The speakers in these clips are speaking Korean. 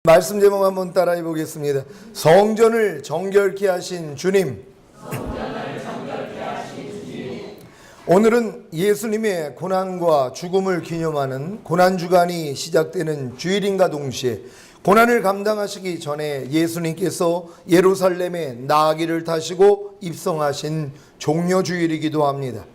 말씀 제목 한번 따라해 보겠습니다. 성전을 정결케 하신 주님. 오늘은 예수님의 고난과 죽음을 기념하는 고난주간이 시작되는 주일인가 동시에 고난을 감당하시기 전에 예수님께서 예루살렘에 나귀를 타시고 입성하신 종려주일이기도 합니다.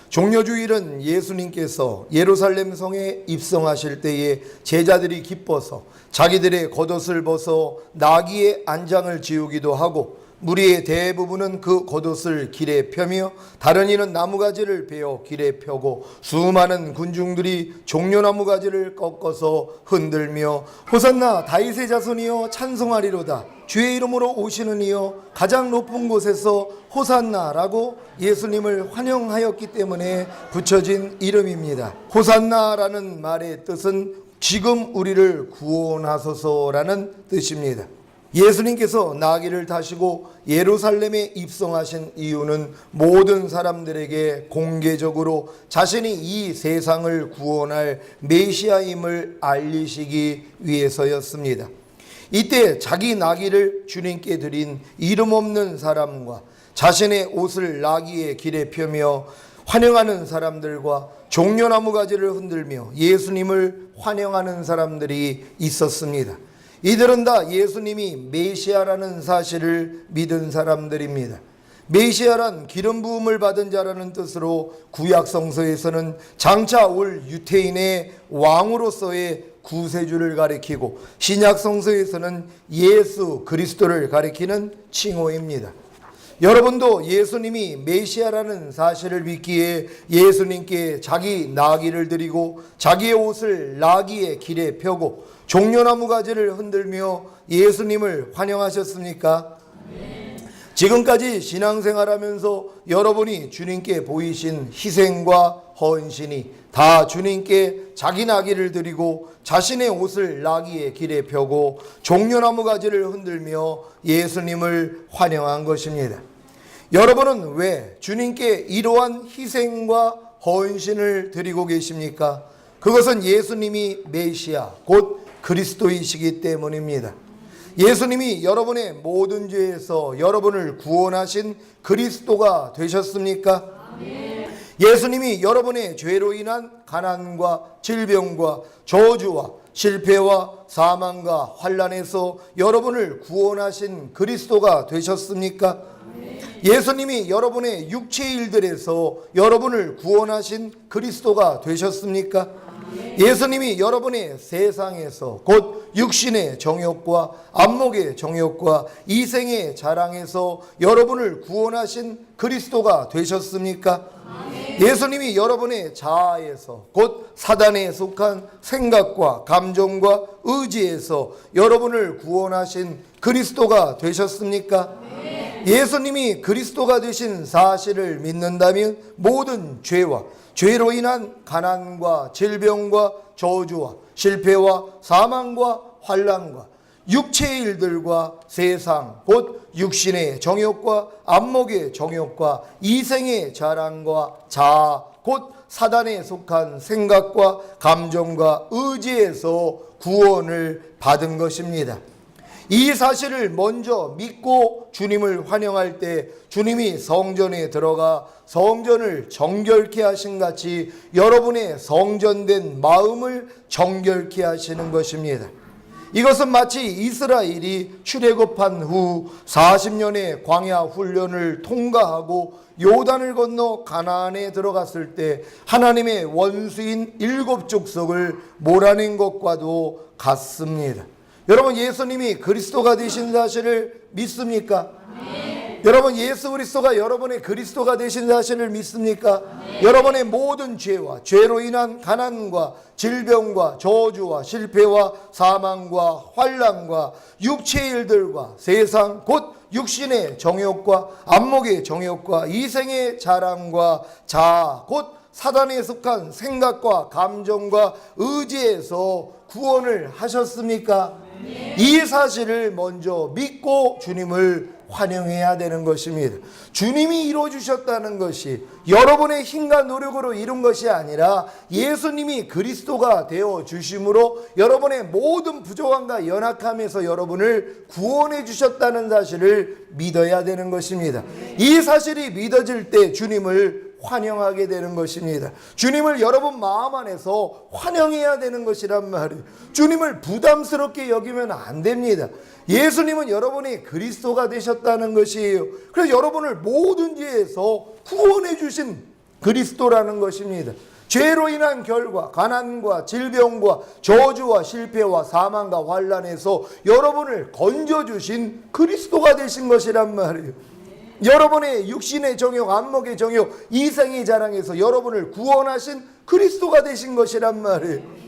종려주일은 예수님께서 예루살렘 성에 입성하실 때에 제자들이 기뻐서 자기들의 겉옷을 벗어 나귀의 안장을 지우기도 하고, 무리의 대부분은 그 겉옷을 길에 펴며 다른 이는 나무가지를 베어 길에 펴고 수많은 군중들이 종려나무가지를 꺾어서 흔들며 호산나 다윗의 자손이여 찬송하리로다, 주의 이름으로 오시는 이여 가장 높은 곳에서 호산나라고 예수님을 환영하였기 때문에 붙여진 이름입니다. 호산나라는 말의 뜻은 지금 우리를 구원하소서라는 뜻입니다. 예수님께서 나귀를 타시고 예루살렘에 입성하신 이유는 모든 사람들에게 공개적으로 자신이 이 세상을 구원할 메시아임을 알리시기 위해서였습니다. 이때 자기 나귀를 주님께 드린 이름 없는 사람과 자신의 옷을 나귀의 길에 펴며 환영하는 사람들과 종려나무가지를 흔들며 예수님을 환영하는 사람들이 있었습니다. 이들은 다 예수님이 메시아라는 사실을 믿은 사람들입니다. 메시아란 기름 부음을 받은 자라는 뜻으로 구약 성서에서는 장차 올 유태인의 왕으로서의 구세주를 가리키고, 신약 성서에서는 예수 그리스도를 가리키는 칭호입니다. 여러분도 예수님이 메시아라는 사실을 믿기에 예수님께 자기 나귀를 드리고 자기의 옷을 나귀의 길에 펴고 종려나무 가지를 흔들며 예수님을 환영하셨습니까? 지금까지 신앙생활하면서 여러분이 주님께 보이신 희생과 헌신이 다 주님께 자기 나귀를 드리고 자신의 옷을 나귀의 길에 펴고 종려나무 가지를 흔들며 예수님을 환영한 것입니다. 여러분은 왜 주님께 이러한 희생과 헌신을 드리고 계십니까? 그것은 예수님이 메시아 곧 그리스도이시기 때문입니다. 예수님이 여러분의 모든 죄에서 여러분을 구원하신 그리스도가 되셨습니까? 예수님이 여러분의 죄로 인한 가난과 질병과 저주와 실패와 사망과 환난에서 여러분을 구원하신 그리스도가 되셨습니까? 예수님이 여러분의 육체의 일들에서 여러분을 구원하신 그리스도가 되셨습니까? 예수님이 여러분의 세상에서 곧 육신의 정욕과 안목의 정욕과 이생의 자랑에서 여러분을 구원하신 그리스도가 되셨습니까? 예수님이 여러분의 자아에서 곧 사단에 속한 생각과 감정과 의지에서 여러분을 구원하신 그리스도가 되셨습니까? 예수님이 그리스도가 되신 사실을 믿는다면 모든 죄와 죄로 인한 가난과 질병과 저주와 실패와 사망과 환난과 육체의 일들과 세상 곧 육신의 정욕과 안목의 정욕과 이생의 자랑과 자아 곧 사단에 속한 생각과 감정과 의지에서 구원을 받은 것입니다. 이 사실을 먼저 믿고 주님을 환영할 때 주님이 성전에 들어가 성전을 정결케 하신 같이 여러분의 성전된 마음을 정결케 하시는 것입니다. 이것은 마치 이스라엘이 출애굽한 후 40년의 광야 훈련을 통과하고 요단을 건너 가나안에 들어갔을 때 하나님의 원수인 7 족속을 몰아낸 것과도 같습니다. 여러분, 예수님이 그리스도가 되신 사실을 믿습니까? 여러분, 예수 그리스도가 여러분의 그리스도가 되신 사실을 믿습니까? 여러분의 모든 죄와 죄로 인한 가난과 질병과 저주와 실패와 사망과 환난과 육체의 일들과 세상 곧 육신의 정욕과 안목의 정욕과 이생의 자랑과 자아 곧 사단에 속한 생각과 감정과 의지에서 구원을 하셨습니까? 이 사실을 먼저 믿고 주님을 환영해야 되는 것입니다. 주님이 이루어주셨다는 것이 여러분의 힘과 노력으로 이룬 것이 아니라 예수님이 그리스도가 되어 주심으로 여러분의 모든 부족함과 연약함에서 여러분을 구원해 주셨다는 사실을 믿어야 되는 것입니다. 이 사실이 믿어질 때 주님을 환영하게 되는 것입니다. 주님을 여러분 마음 안에서 환영해야 되는 것이란 말이에요. 주님을 부담스럽게 여기면 안 됩니다. 예수님은 여러분이 그리스도가 되셨다는 것이에요. 그래서 여러분을 모든 죄에서 구원해 주신 그리스도라는 것입니다. 죄로 인한 결과, 가난과 질병과 저주와 실패와 사망과 환난에서 여러분을 건져주신 그리스도가 되신 것이란 말이에요. 여러분의 육신의 정욕, 안목의 정욕, 이생의 자랑에서 여러분을 구원하신 그리스도가 되신 것이란 말이에요.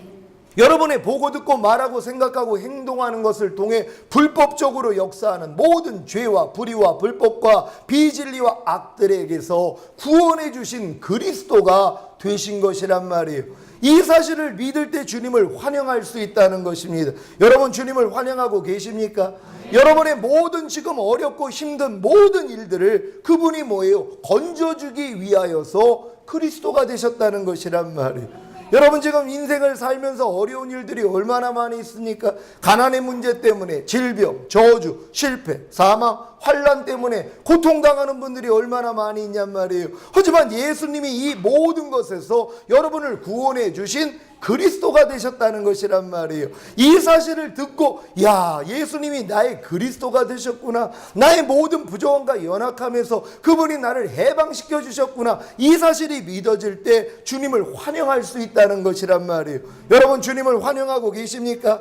여러분의 보고 듣고 말하고 생각하고 행동하는 것을 통해 불법적으로 역사하는 모든 죄와 불의와 불법과 비진리와 악들에게서 구원해 주신 그리스도가 되신 것이란 말이에요. 이 사실을 믿을 때 주님을 환영할 수 있다는 것입니다. 여러분 주님을 환영하고 계십니까? 여러분의 모든 지금 어렵고 힘든 모든 일들을 그분이 뭐예요? 건져주기 위하여서 그리스도가 되셨다는 것이란 말이에요. 여러분 지금 인생을 살면서 어려운 일들이 얼마나 많이 있습니까? 가난의 문제 때문에 질병, 저주, 실패, 사망, 환난 때문에 고통당하는 분들이 얼마나 많이 있냔 말이에요. 하지만 예수님이 이 모든 것에서 여러분을 구원해 주신 그리스도가 되셨다는 것이란 말이에요. 이 사실을 듣고 야, 예수님이 나의 그리스도가 되셨구나. 나의 모든 부족함과 연약함에서 그분이 나를 해방시켜 주셨구나. 이 사실이 믿어질 때 주님을 환영할 수 있다는 것이란 말이에요. 여러분 주님을 환영하고 계십니까?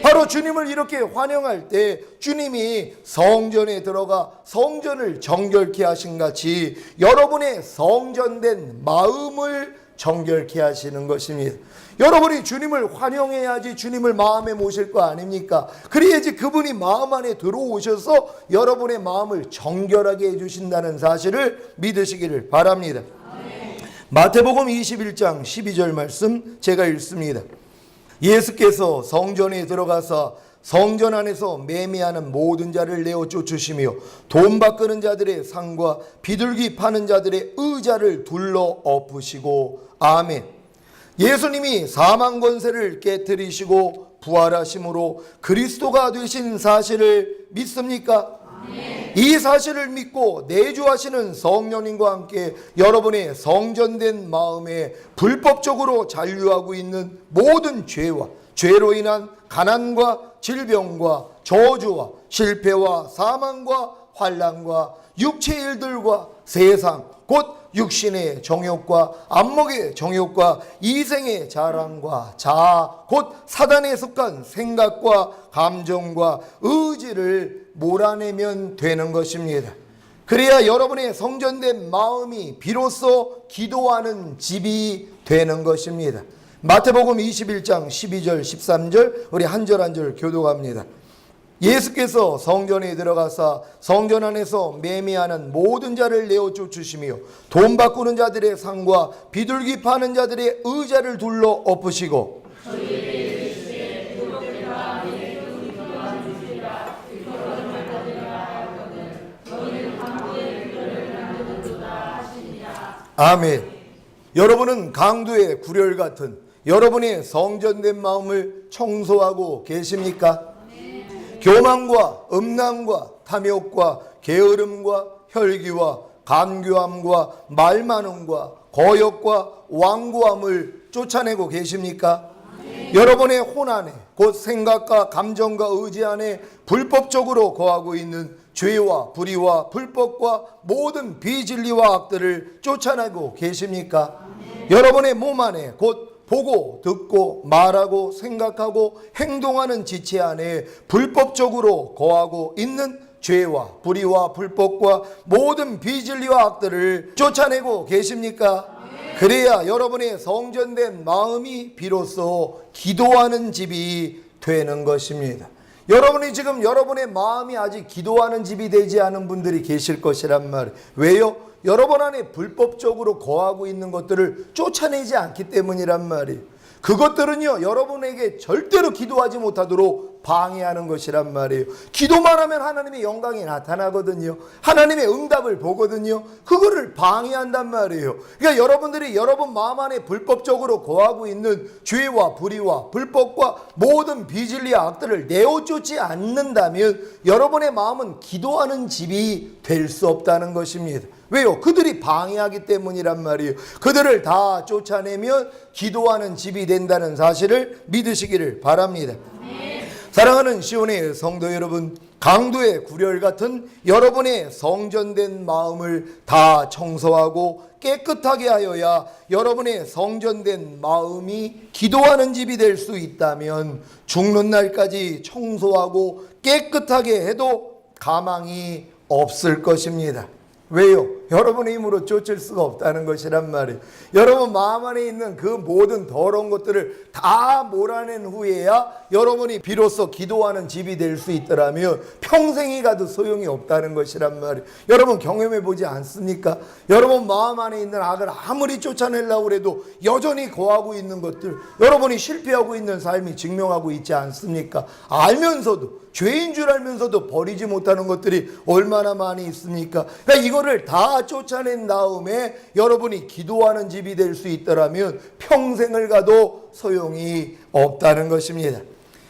바로 주님을 이렇게 환영할 때 주님이 성전에 들어가 성전을 정결케 하신 같이 여러분의 성전된 마음을 정결케 하시는 것입니다. 여러분이 주님을 환영해야지 주님을 마음에 모실 거 아닙니까? 그래야지 그분이 마음 안에 들어오셔서 여러분의 마음을 정결하게 해주신다는 사실을 믿으시기를 바랍니다. 마태복음 21장 12절 말씀 제가 읽습니다. 예수께서 성전에 들어가사 성전 안에서 매매하는 모든 자를 내어 쫓으시며 돈 바꾸는 자들의 상과 비둘기 파는 자들의 의자를 둘러 엎으시고 아멘. 예수님이 사망 권세를 깨뜨리시고 부활하심으로 그리스도가 되신 사실을 믿습니까? 이 사실을 믿고 내주하시는 성령님과 함께 여러분의 성전된 마음에 불법적으로 잔류하고 있는 모든 죄와 죄로 인한 가난과 질병과 저주와 실패와 사망과 환난과 육체의 일들과 세상 곧 육신의 정욕과 안목의 정욕과 이생의 자랑과 자아 곧 사단에 속한 생각과 감정과 의지를 몰아내면 되는 것입니다. 그래야 여러분의 성전된 마음이 비로소 기도하는 집이 되는 것입니다. 마태복음 21장 12절 13절 우리 한 절 한 절 교독합니다. 예수께서 성전에 들어가사 성전 안에서 매매하는 모든 자를 내어 쫓으시며 돈 바꾸는 자들의 상과 비둘기 파는 자들의 의자를 둘러 엎으시고 아멘. 여러분은 강도의 구렬 같은 여러분의 성전된 마음을 청소하고 계십니까? 교만과 음란과 탐욕과 게으름과 혈기와 간교함과 말 많음과 거역과 완고함을 쫓아내고 계십니까? 여러분의 혼 안에 곧 생각과 감정과 의지 안에 불법적으로 거하고 있는 죄와 불의와 불법과 모든 비진리와 악들을 쫓아내고 계십니까? 여러분의 몸 안에 곧 보고 듣고 말하고 생각하고 행동하는 지체 안에 불법적으로 거하고 있는 죄와 불의와 불법과 모든 비진리와 악들을 쫓아내고 계십니까? 그래야 여러분의 성전된 마음이 비로소 기도하는 집이 되는 것입니다. 여러분이 지금 여러분의 마음이 아직 기도하는 집이 되지 않은 분들이 계실 것이란 말이에요. 왜요? 여러분 안에 불법적으로 거하고 있는 것들을 쫓아내지 않기 때문이란 말이에요. 그것들은요 여러분에게 절대로 기도하지 못하도록 방해하는 것이란 말이에요. 기도만 하면 하나님의 영광이 나타나거든요. 하나님의 응답을 보거든요. 그거를 방해한단 말이에요. 그러니까 여러분들이 여러분 마음 안에 불법적으로 거하고 있는 죄와 불의와 불법과 모든 비진리와 악들을 내어쫓지 않는다면 여러분의 마음은 기도하는 집이 될 수 없다는 것입니다. 왜요? 그들이 방해하기 때문이란 말이에요. 그들을 다 쫓아내면 기도하는 집이 된다는 사실을 믿으시기를 바랍니다. 사랑하는 시온의 성도 여러분, 강도의 구렬 같은 여러분의 성전된 마음을 다 청소하고 깨끗하게 하여야 여러분의 성전된 마음이 기도하는 집이 될 수 있다면 죽는 날까지 청소하고 깨끗하게 해도 가망이 없을 것입니다. 왜요? 여러분의 힘으로 쫓을 수가 없다는 것이란 말이에요. 여러분 마음 안에 있는 그 모든 더러운 것들을 다 몰아낸 후에야 여러분이 비로소 기도하는 집이 될 수 있더라면 평생이 가도 소용이 없다는 것이란 말이에요. 여러분 경험해 보지 않습니까? 여러분 마음 안에 있는 악을 아무리 쫓아내려고 해도 여전히 거하고 있는 것들, 여러분이 실패하고 있는 삶이 증명하고 있지 않습니까? 알면서도, 죄인 줄 알면서도 버리지 못하는 것들이 얼마나 많이 있습니까? 그러니까 이거를 다 쫓아낸 다음에 여러분이 기도하는 집이 될 수 있더라면 평생을 가도 소용이 없다는 것입니다.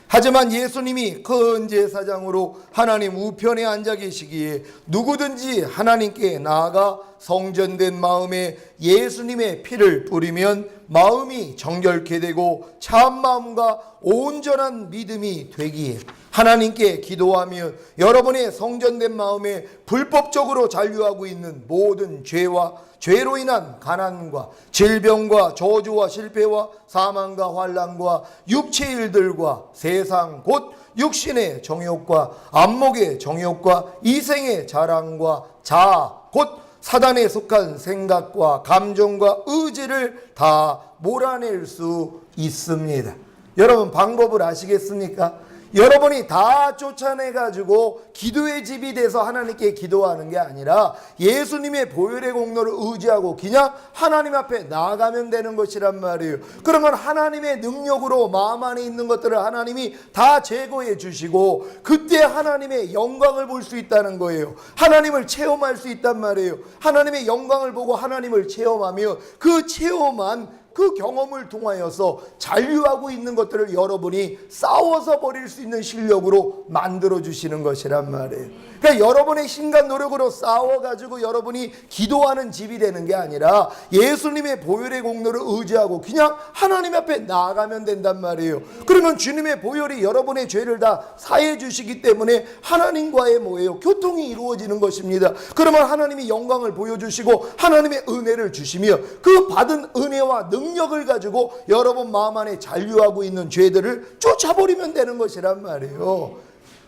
하지만 예수님이 큰 제사장으로 하나님 우편에 앉아 계시기에 누구든지 하나님께 나아가 성전된 마음에 예수님의 피를 뿌리면 마음이 정결케 되고 참마음과 온전한 믿음이 되기에 하나님께 기도하며 여러분의 성전된 마음에 불법적으로 잔류하고 있는 모든 죄와 죄로 인한 가난과 질병과 저주와 실패와 사망과 환난과 육체의 일들과 세상 곧 육신의 정욕과 안목의 정욕과 이생의 자랑과 자아 곧 사단에 속한 생각과 감정과 의지를 다 몰아낼 수 있습니다. 여러분 방법을 아시겠습니까? 여러분이 다 쫓아내가지고 기도의 집이 돼서 하나님께 기도하는 게 아니라 예수님의 보혈의 공로를 의지하고 그냥 하나님 앞에 나아가면 되는 것이란 말이에요. 그러면 하나님의 능력으로 마음 안에 있는 것들을 하나님이 다 제거해 주시고 그때 하나님의 영광을 볼 수 있다는 거예요. 하나님을 체험할 수 있단 말이에요. 하나님의 영광을 보고 하나님을 체험하며 그 체험한 그 경험을 통하여서 잔류하고 있는 것들을 여러분이 싸워서 버릴 수 있는 실력으로 만들어 주시는 것이란 말이에요. 그러니까 여러분의 힘과 노력으로 싸워가지고 여러분이 기도하는 집이 되는 게 아니라 예수님의 보혈의 공로를 의지하고 그냥 하나님 앞에 나아가면 된단 말이에요. 그러면 주님의 보혈이 여러분의 죄를 다 사해 주시기 때문에 하나님과의 뭐예요? 교통이 이루어지는 것입니다. 그러면 하나님이 영광을 보여주시고 하나님의 은혜를 주시며 그 받은 은혜와 능력을 가지고 여러분 마음 안에 잔류하고 있는 죄들을 쫓아버리면 되는 것이란 말이에요.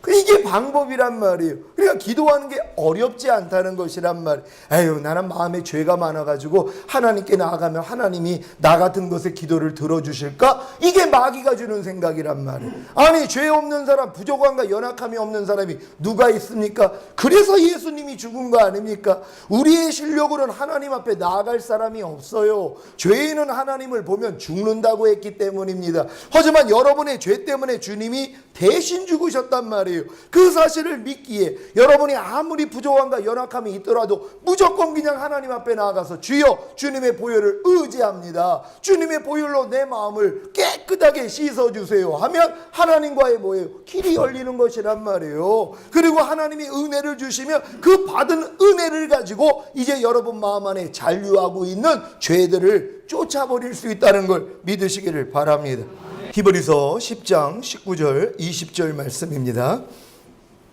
이게 방법이란 말이에요. 그러니까 기도하는 게 어렵지 않다는 것이란 말이에요. 에휴 나는 마음에 죄가 많아가지고 하나님께 나아가면 하나님이 나 같은 것의 기도를 들어주실까? 이게 마귀가 주는 생각이란 말이에요. 아니 죄 없는 사람, 부족함과 연약함이 없는 사람이 누가 있습니까? 그래서 예수님이 죽은 거 아닙니까? 우리의 실력으로는 하나님 앞에 나아갈 사람이 없어요. 죄인은 하나님을 보면 죽는다고 했기 때문입니다. 하지만 여러분의 죄 때문에 주님이 대신 죽으셨단 말이에요. 그 사실을 믿기에 여러분이 아무리 부족함과 연약함이 있더라도 무조건 그냥 하나님 앞에 나아가서 주여 주님의 보혈을 의지합니다. 주님의 보혈로 내 마음을 깨끗하게 씻어주세요 하면 하나님과의 뭐예요? 길이 열리는 것이란 말이에요. 그리고 하나님이 은혜를 주시면 그 받은 은혜를 가지고 이제 여러분 마음 안에 잔류하고 있는 죄들을 쫓아버릴 수 있다는 걸 믿으시기를 바랍니다. 히브리서 10장 19절 20절 말씀입니다.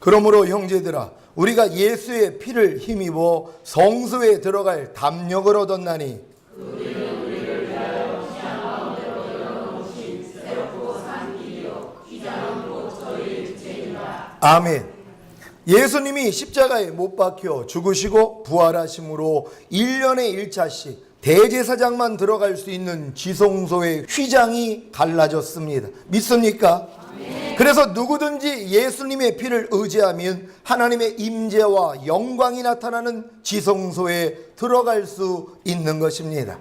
그러므로 형제들아 우리가 예수의 피를 힘입어 성소에 들어갈 담력을 얻었나니 아멘. 예수님이 십자가에 못 박혀 죽으시고 부활하심으로 1년에 1차씩 대제사장만 들어갈 수 있는 지성소의 휘장이 갈라졌습니다. 믿습니까? 그래서 누구든지 예수님의 피를 의지하면 하나님의 임재와 영광이 나타나는 지성소에 들어갈 수 있는 것입니다.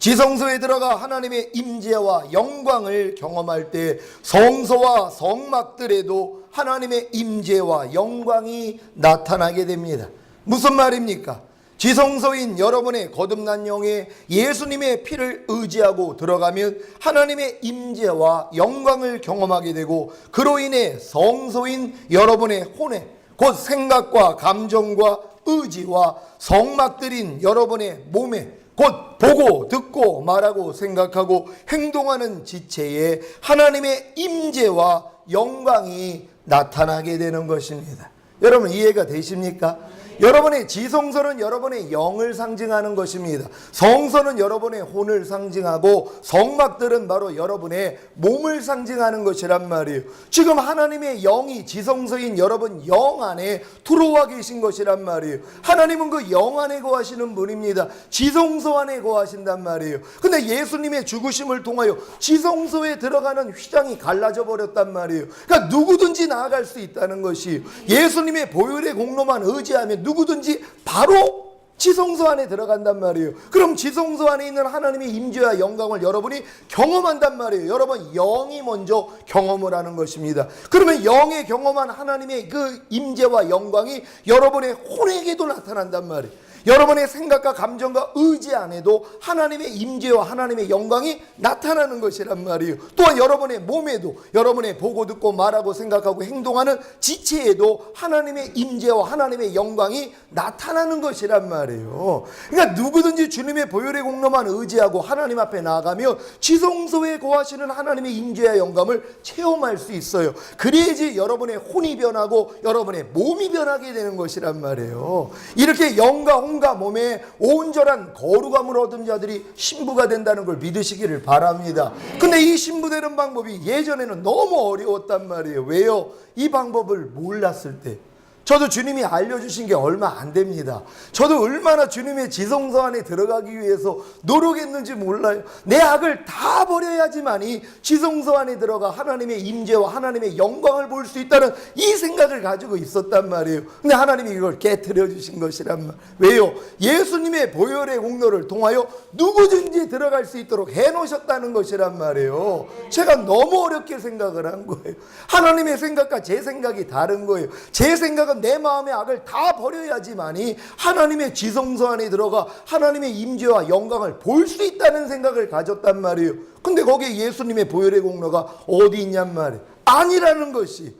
지성소에 들어가 하나님의 임재와 영광을 경험할 때 성소와 성막들에도 하나님의 임재와 영광이 나타나게 됩니다. 무슨 말입니까? 지성소인 여러분의 거듭난 영에 예수님의 피를 의지하고 들어가면 하나님의 임재와 영광을 경험하게 되고, 그로 인해 성소인 여러분의 혼에, 곧 생각과 감정과 의지와 성막들인 여러분의 몸에, 곧 보고 듣고 말하고 생각하고 행동하는 지체에 하나님의 임재와 영광이 나타나게 되는 것입니다. 여러분 이해가 되십니까? 여러분의 지성소는 여러분의 영을 상징하는 것입니다. 성소는 여러분의 혼을 상징하고 성막들은 바로 여러분의 몸을 상징하는 것이란 말이에요. 지금 하나님의 영이 지성소인 여러분 영 안에 들어와 계신 것이란 말이에요. 하나님은 그 영 안에 거하시는 분입니다. 지성소 안에 거하신단 말이에요. 근데 예수님의 죽으심을 통하여 지성소에 들어가는 휘장이 갈라져 버렸단 말이에요. 그러니까 누구든지 나아갈 수 있다는 것이, 예수님의 보혈의 공로만 의지하면 누구든지 바로 지성소 안에 들어간단 말이에요. 그럼 지성소 안에 있는 하나님의 임재와 영광을 여러분이 경험한단 말이에요. 여러분 영이 먼저 경험을 하는 것입니다. 그러면 영에 경험한 하나님의 그 임재와 영광이 여러분의 혼에게도 나타난단 말이에요. 여러분의 생각과 감정과 의지 안에도 하나님의 임재와 하나님의 영광이 나타나는 것이란 말이에요. 또한 여러분의 몸에도, 여러분의 보고 듣고 말하고 생각하고 행동하는 지체에도 하나님의 임재와 하나님의 영광이 나타나는 것이란 말이에요. 그러니까 누구든지 주님의 보혈의 공로만 의지하고 하나님 앞에 나아가며 지성소에 거하시는 하나님의 임재와 영광을 체험할 수 있어요. 그래야지 여러분의 혼이 변하고 여러분의 몸이 변하게 되는 것이란 말이에요. 이렇게 영과 혼과 몸에 온전한 거룩함을 얻은 자들이 신부가 된다는 걸 믿으시기를 바랍니다. 근데 이 신부되는 방법이 예전에는 너무 어려웠단 말이에요. 왜요? 이 방법을 몰랐을 때. 저도 주님이 알려주신 게 얼마 안 됩니다. 저도 얼마나 주님의 지성소 안에 들어가기 위해서 노력했는지 몰라요. 내 악을 다 버려야지만이 지성소 안에 들어가 하나님의 임재와 하나님의 영광을 볼 수 있다는 이 생각을 가지고 있었단 말이에요. 근데 하나님이 이걸 깨트려 주신 것이란 말. 왜요? 예수님의 보혈의 공로를 통하여 누구든지 들어갈 수 있도록 해놓으셨다는 것이란 말이에요. 제가 너무 어렵게 생각을 한 거예요. 하나님의 생각과 제 생각이 다른 거예요. 제 생각은 내 마음의 악을 다 버려야지만이 하나님의 지성소 안에 들어가 하나님의 임재와 영광을 볼 수 있다는 생각을 가졌단 말이에요. 근데 거기에 예수님의 보혈의 공로가 어디 있냔 말이에요. 아니라는 것이,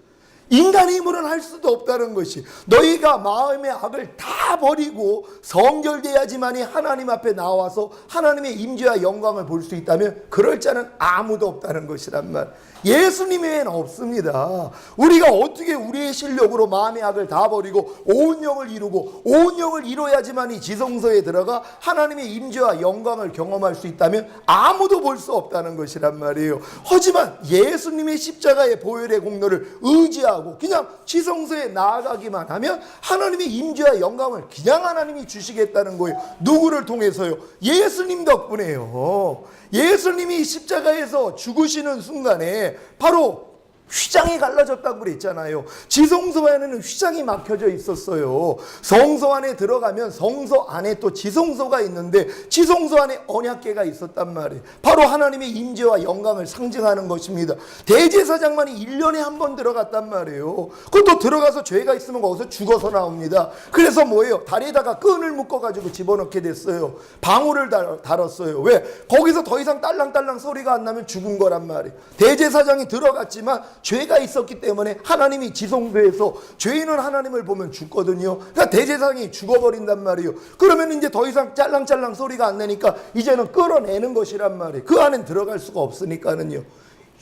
인간의 힘으로는 할 수도 없다는 것이, 너희가 마음의 악을 다 버리고 성결돼야지만이 하나님 앞에 나와서 하나님의 임재와 영광을 볼 수 있다면 그럴 자는 아무도 없다는 것이란 말. 예수님 외에는 없습니다. 우리가 어떻게 우리의 실력으로 마음의 악을 다 버리고 온 영을 이루고 온 영을 이뤄야지만이 지성소에 들어가 하나님의 임재와 영광을 경험할 수 있다면 아무도 볼 수 없다는 것이란 말이에요. 하지만 예수님의 십자가의 보혈의 공로를 의지하고 그냥 지성소에 나아가기만 하면 하나님의 임재와 영광을 그냥 하나님이 주시겠다는 거예요. 누구를 통해서요? 예수님 덕분에요. 예수님이 십자가에서 죽으시는 순간에 바로 휘장이 갈라졌다고 그랬잖아요. 지성소 안에는 휘장이 막혀져 있었어요. 성소 안에 들어가면 성소 안에 또 지성소가 있는데 지성소 안에 언약궤가 있었단 말이에요. 바로 하나님의 임재와 영광을 상징하는 것입니다. 대제사장만이 1년에 한 번 들어갔단 말이에요. 그것도 들어가서 죄가 있으면 거기서 죽어서 나옵니다. 그래서 뭐예요? 다리에다가 끈을 묶어가지고 집어넣게 됐어요. 방울을 달았어요. 왜? 거기서 더 이상 딸랑딸랑 소리가 안 나면 죽은 거란 말이에요. 대제사장이 들어갔지만 죄가 있었기 때문에 하나님이 지성소에서 죄인은 하나님을 보면 죽거든요. 그러니까 대제사장이 죽어버린단 말이에요. 그러면 이제 더 이상 짤랑짤랑 소리가 안 나니까 이제는 끌어내는 것이란 말이에요. 그 안엔 들어갈 수가 없으니까는요.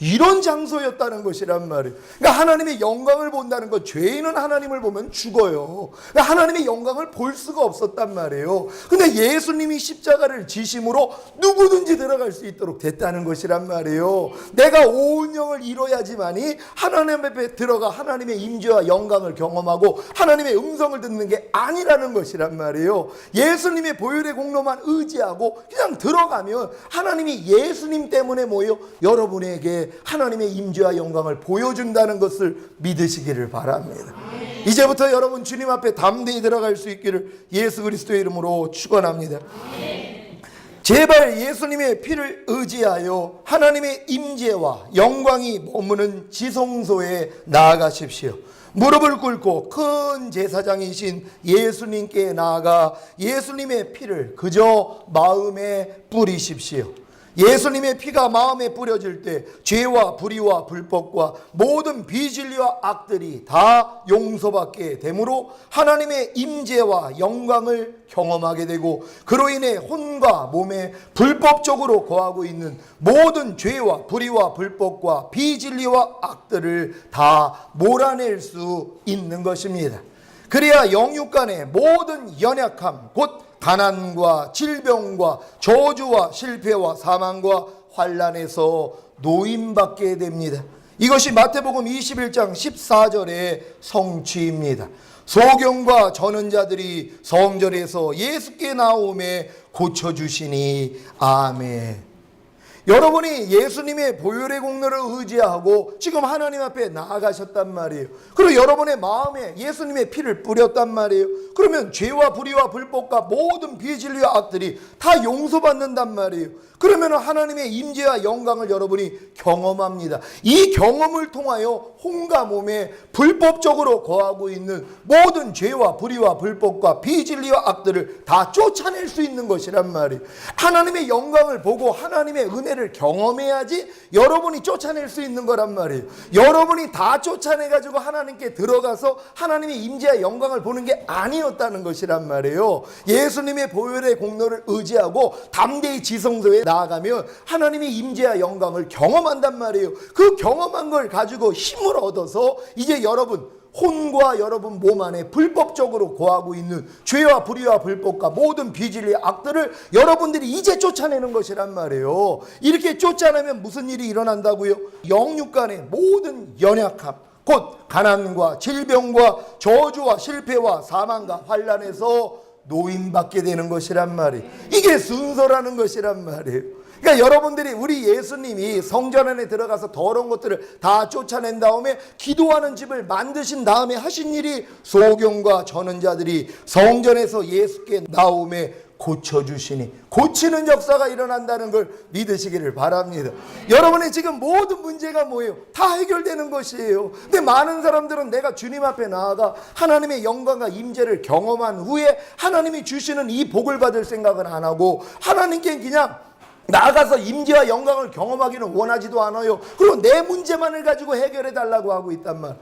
이런 장소였다는 것이란 말이에요. 그러니까 하나님의 영광을 본다는 것, 죄인은 하나님을 보면 죽어요. 그러니까 하나님의 영광을 볼 수가 없었단 말이에요. 근데 예수님이 십자가를 지심으로 누구든지 들어갈 수 있도록 됐다는 것이란 말이에요. 내가 온 영을 이뤄야지만이 하나님 앞에 들어가 하나님의 임재와 영광을 경험하고 하나님의 음성을 듣는 게 아니라는 것이란 말이에요. 예수님의 보혈의 공로만 의지하고 그냥 들어가면 하나님이 예수님 때문에 뭐예요? 여러분에게 하나님의 임재와 영광을 보여준다는 것을 믿으시기를 바랍니다. 이제부터 여러분 주님 앞에 담대히 들어갈 수 있기를 예수 그리스도의 이름으로 축원합니다. 제발 예수님의 피를 의지하여 하나님의 임재와 영광이 머무는 지성소에 나아가십시오. 무릎을 꿇고 큰 제사장이신 예수님께 나아가 예수님의 피를 그저 마음에 뿌리십시오. 예수님의 피가 마음에 뿌려질 때 죄와 불의와 불법과 모든 비진리와 악들이 다 용서받게 되므로 하나님의 임재와 영광을 경험하게 되고, 그로 인해 혼과 몸에 불법적으로 거하고 있는 모든 죄와 불의와 불법과 비진리와 악들을 다 몰아낼 수 있는 것입니다. 그래야 영육 간의 모든 연약함, 곧 가난과 질병과 저주와 실패와 사망과 환난에서 노임받게 됩니다. 이것이 마태복음 21장 14절의 성취입니다. 소경과 전언자들이 성전에서 예수께 나오매 고쳐주시니 아멘. 여러분이 예수님의 보혈의 공로를 의지하고 지금 하나님 앞에 나아가셨단 말이에요. 그리고 여러분의 마음에 예수님의 피를 뿌렸단 말이에요. 그러면 죄와 불의와 불법과 모든 비진리와 악들이 다 용서받는단 말이에요. 그러면 하나님의 임재와 영광을 여러분이 경험합니다. 이 경험을 통하여 혼과 몸에 불법적으로 거하고 있는 모든 죄와 불의와 불법과 비진리와 악들을 다 쫓아낼 수 있는 것이란 말이에요. 하나님의 영광을 보고 하나님의 은혜를 경험해야지 여러분이 쫓아낼 수 있는 거란 말이에요. 여러분이 다 쫓아내가지고 하나님께 들어가서 하나님의 임재와 영광을 보는 게 아니었다는 것이란 말이에요. 예수님의 보혈의 공로를 의지하고 담대히 지성소에 나아가면 하나님의 임재와 영광을 경험한단 말이에요. 그 경험한 걸 가지고 힘을 얻어서 이제 여러분 혼과 여러분 몸 안에 불법적으로 거하고 있는 죄와 불의와 불법과 모든 비진리의 악들을 여러분들이 이제 쫓아내는 것이란 말이에요. 이렇게 쫓아내면 무슨 일이 일어난다고요? 영육 간의 모든 연약함, 곧 가난과 질병과 저주와 실패와 사망과 환난에서 노임받게 되는 것이란 말이에요. 이게 순서라는 것이란 말이에요. 그러니까 여러분들이 우리 예수님이 성전 안에 들어가서 더러운 것들을 다 쫓아낸 다음에 기도하는 집을 만드신 다음에 하신 일이 소경과 전언자들이 성전에서 예수께 나오매 고쳐주시니, 고치는 역사가 일어난다는 걸 믿으시기를 바랍니다. 여러분의 지금 모든 문제가 뭐예요? 다 해결되는 것이에요. 근데 많은 사람들은 내가 주님 앞에 나아가 하나님의 영광과 임재를 경험한 후에 하나님이 주시는 이 복을 받을 생각은 안 하고 하나님께 그냥 나아가서 임재와 영광을 경험하기는 원하지도 않아요. 그리고 내 문제만을 가지고 해결해 달라고 하고 있단 말.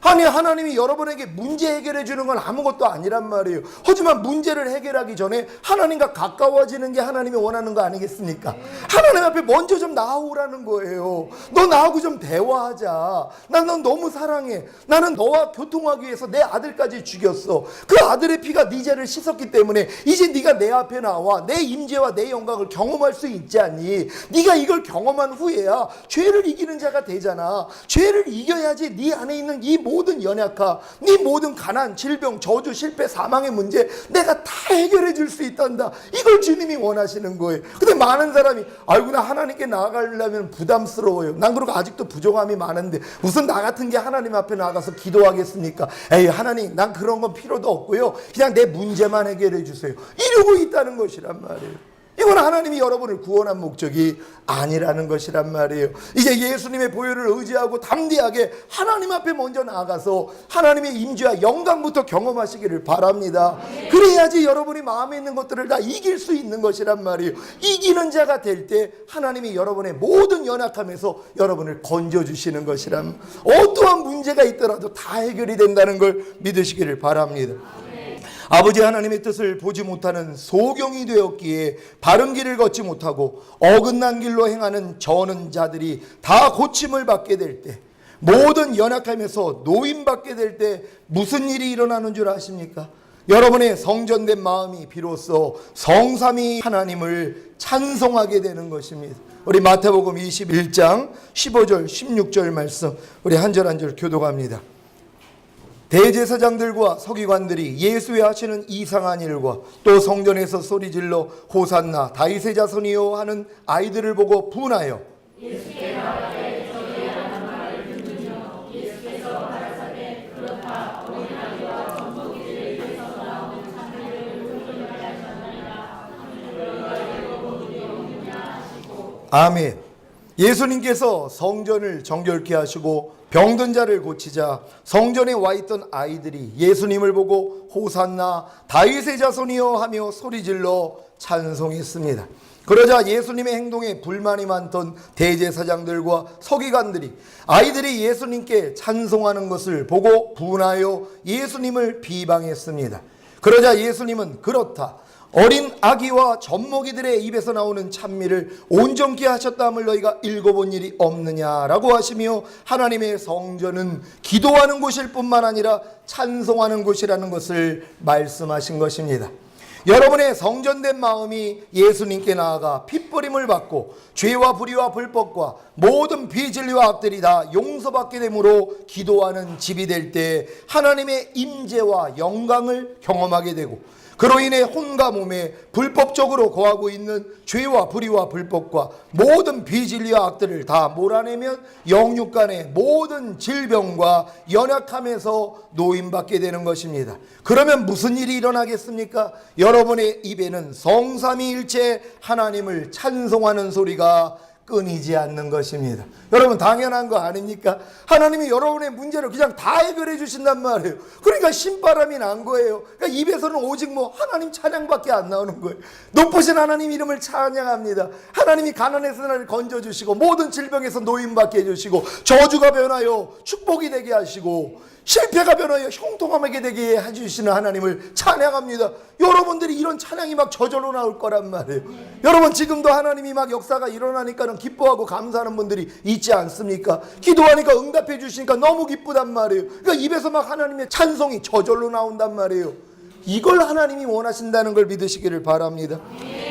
아니, 하나님이 여러분에게 문제 해결해 주는 건 아무것도 아니란 말이에요. 하지만 문제를 해결하기 전에 하나님과 가까워지는 게 하나님이 원하는 거 아니겠습니까? 하나님 앞에 먼저 좀 나오라는 거예요. 너 나하고 좀 대화하자. 난 너 너무 사랑해. 나는 너와 교통하기 위해서 내 아들까지 죽였어. 그 아들의 피가 네 죄를 씻었기 때문에 이제 네가 내 앞에 나와 내 임재와 내 영광을 경험할 수 있지 않니? 네가 이걸 경험한 후에야 죄를 이기는 자가 되잖아. 죄를 이겨야지 네 안에 있는 이 모든 연약함, 네 모든 가난, 질병, 저주, 실패, 사망의 문제 내가 다 해결해 줄 수 있단다. 이걸 주님이 원하시는 거예요. 근데 많은 사람이 아이고 나 하나님께 나아가려면 부담스러워요. 난 그리고 아직도 부족함이 많은데 무슨 나 같은 게 하나님 앞에 나가서 기도하겠습니까? 에이 하나님 난 그런 건 필요도 없고요. 그냥 내 문제만 해결해 주세요. 이러고 있다는 것이란 말이에요. 이건 하나님이 여러분을 구원한 목적이 아니라는 것이란 말이에요. 이제 예수님의 보혈을 의지하고 담대하게 하나님 앞에 먼저 나아가서 하나님의 임재와 영광부터 경험하시기를 바랍니다. 그래야지 여러분이 마음에 있는 것들을 다 이길 수 있는 것이란 말이에요. 이기는 자가 될 때 하나님이 여러분의 모든 연약함에서 여러분을 건져주시는 것이란, 어떠한 문제가 있더라도 다 해결이 된다는 걸 믿으시기를 바랍니다. 아버지 하나님의 뜻을 보지 못하는 소경이 되었기에 바른 길을 걷지 못하고 어긋난 길로 행하는 전언자들이 다 고침을 받게 될 때, 모든 연약함에서 노임받게 될 때 무슨 일이 일어나는 줄 아십니까? 여러분의 성전된 마음이 비로소 성삼위 하나님을 찬송하게 되는 것입니다. 우리 마태복음 21장 15절 16절 말씀 우리 한 절 한 절 교독합니다. 대제사장들과 서기관들이 예수의 하시는 이상한 일과 또 성전에서 소리질러 호산나 다윗의 자손이요 하는 아이들을 보고 분하여 예수께 말하되 저희라는 말을 듣는요. 예수께서 가라사대 그렇다 어린아이와 젖먹이들을 위해서 나오는 잔들을 훌륭하게 하셨나이다. 그러므로 아멘. 예수님께서 성전을 정결케 하시고 병든 자를 고치자 성전에 와 있던 아이들이 예수님을 보고 호산나 다윗의 자손이여 하며 소리질러 찬송했습니다. 그러자 예수님의 행동에 불만이 많던 대제사장들과 서기관들이 아이들이 예수님께 찬송하는 것을 보고 분하여 예수님을 비방했습니다. 그러자 예수님은 그렇다. 어린 아기와 젖먹이들의 입에서 나오는 찬미를 온전케 하셨다함을 너희가 읽어본 일이 없느냐라고 하시며 하나님의 성전은 기도하는 곳일 뿐만 아니라 찬송하는 곳이라는 것을 말씀하신 것입니다. 여러분의 성전된 마음이 예수님께 나아가 핏버림을 받고 죄와 불의와 불법과 모든 비진리와 악들이 다 용서받게 되므로 기도하는 집이 될 때 하나님의 임재와 영광을 경험하게 되고 그로 인해 혼과 몸에 불법적으로 거하고 있는 죄와 불의와 불법과 모든 비진리와 악들을 다 몰아내면 영육 간의 모든 질병과 연약함에서 노임받게 되는 것입니다. 그러면 무슨 일이 일어나겠습니까? 여러분의 입에는 성삼위일체 하나님을 찬송하는 소리가 끊이지 않는 것입니다. 여러분 당연한 거 아닙니까? 하나님이 여러분의 문제를 그냥 다 해결해 주신단 말이에요. 그러니까 신바람이 난 거예요. 그러니까 입에서는 오직 하나님 찬양밖에 안 나오는 거예요. 높으신 하나님 이름을 찬양합니다. 하나님이 가난에서 나를 건져주시고 모든 질병에서 노임받게 해주시고 저주가 변하여 축복이 되게 하시고 실패가 변하여 형통함하게 되게 해주시는 하나님을 찬양합니다. 여러분들이 이런 찬양이 막 저절로 나올 거란 말이에요. 여러분 지금도 하나님이 막 역사가 일어나니까 기뻐하고 감사하는 분들이 있지 않습니까? 기도하니까 응답해 주시니까 너무 기쁘단 말이에요. 그러니까 입에서 막 하나님의 찬송이 저절로 나온단 말이에요. 이걸 하나님이 원하신다는 걸 믿으시기를 바랍니다.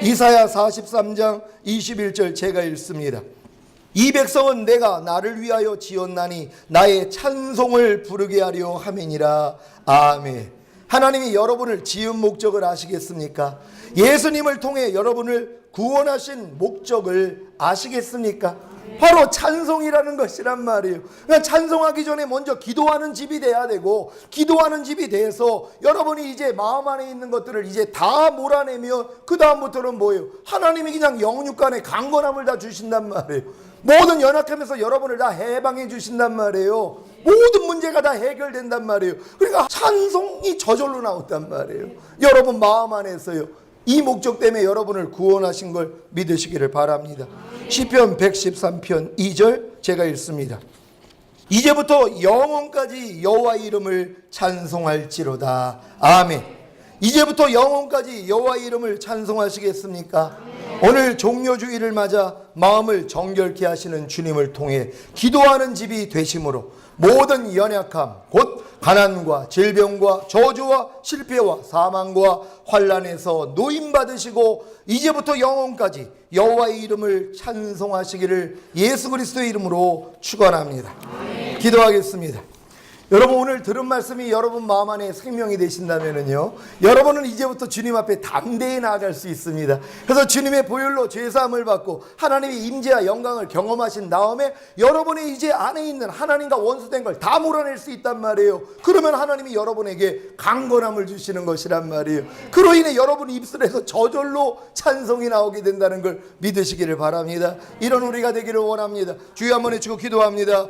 이사야 43장 21절 제가 읽습니다. 이 백성은 내가 나를 위하여 지었나니 나의 찬송을 부르게 하려 함이니라. 아멘. 하나님이 여러분을 지은 목적을 아시겠습니까? 예수님을 통해 여러분을 구원하신 목적을 아시겠습니까? 바로 찬송이라는 것이란 말이에요. 그러니까 찬송하기 전에 먼저 기도하는 집이 돼야 되고 기도하는 집이 돼서 여러분이 이제 마음 안에 있는 것들을 이제 다 몰아내면 그 다음부터는 뭐예요? 하나님이 그냥 영육 간의 강건함을 다 주신단 말이에요. 모든 연약함에서 여러분을 다 해방해 주신단 말이에요. 모든 문제가 다 해결된단 말이에요. 그러니까 찬송이 저절로 나온단 말이에요. 여러분 마음 안에서요. 이 목적 때문에 여러분을 구원하신 걸 믿으시기를 바랍니다. 시편 113편 2절 제가 읽습니다. 이제부터 영원까지 여호와의 이름을 찬송할지로다. 아멘. 이제부터 영원까지 여호와의 이름을 찬송하시겠습니까? 오늘 종료주일을 맞아 마음을 정결케 하시는 주님을 통해 기도하는 집이 되심으로 모든 연약함 곧 가난과 질병과 저주와 실패와 사망과 환난에서 노임받으시고 이제부터 영원까지 여호와의 이름을 찬송하시기를 예수 그리스도의 이름으로 축원합니다. 기도하겠습니다. 여러분 오늘 들은 말씀이 여러분 마음 안에 생명이 되신다면요 여러분은 이제부터 주님 앞에 담대히 나아갈 수 있습니다. 그래서 주님의 보혈로 죄사함을 받고 하나님의 임재와 영광을 경험하신 다음에 여러분의 이제 안에 있는 하나님과 원수된 걸 다 몰아낼 수 있단 말이에요. 그러면 하나님이 여러분에게 강건함을 주시는 것이란 말이에요. 그로 인해 여러분 입술에서 저절로 찬송이 나오게 된다는 걸 믿으시기를 바랍니다. 이런 우리가 되기를 원합니다. 주여 한번 외치고 기도합니다.